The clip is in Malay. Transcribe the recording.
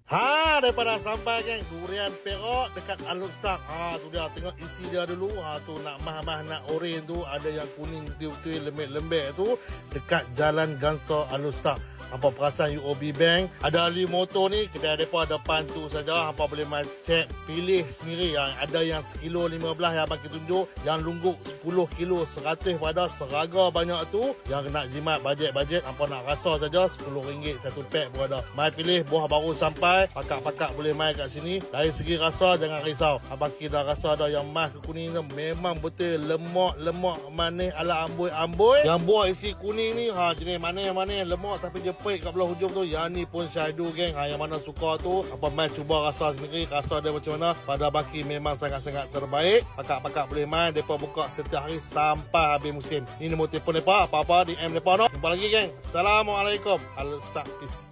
Daripada sampai geng durian Perak dekat Al-Ustaq. Tu dia, tengok isi dia dulu. Tu nak mah-mah nak oren tu, ada yang kuning betul-betul lembek-lembek tu dekat Jalan Gansa Al-Ustaq. Hampa perasan UOB Bank. Ada ahli motor ni, kedai mereka depan tu saja. Hampa boleh cek, pilih sendiri. Yang ada yang 1 kilo 15 yang bagi tunjuk. Yang lungguk 10 kilo 100 pada seraga banyak tu. Yang nak jimat bajet-bajet, hampa nak rasa saja RM10 satu pack pun ada. Mai pilih buah baru sampai. Pakak-pakak boleh mai kat sini. Dari segi rasa jangan risau. Abang kita rasa ada yang mas ke kuning tu memang betul lemak-lemak manis ala amboi-amboi. Yang buah isi kuning ni jenis manis-manis lemak tapi dia pahit kat belah hujung tu. Yang ni pun syahdu geng. Yang mana suka tu apa mai cuba rasa sendiri. Rasa dia macam mana. Pada baki memang sangat-sangat terbaik. Pakak-pakak boleh mai. Mereka buka setiap hari sampai habis musim. Ini nombor telefon mereka. Apa-apa DM mereka no. Jumpa lagi geng. Assalamualaikum. Al-Ustaq. Peace.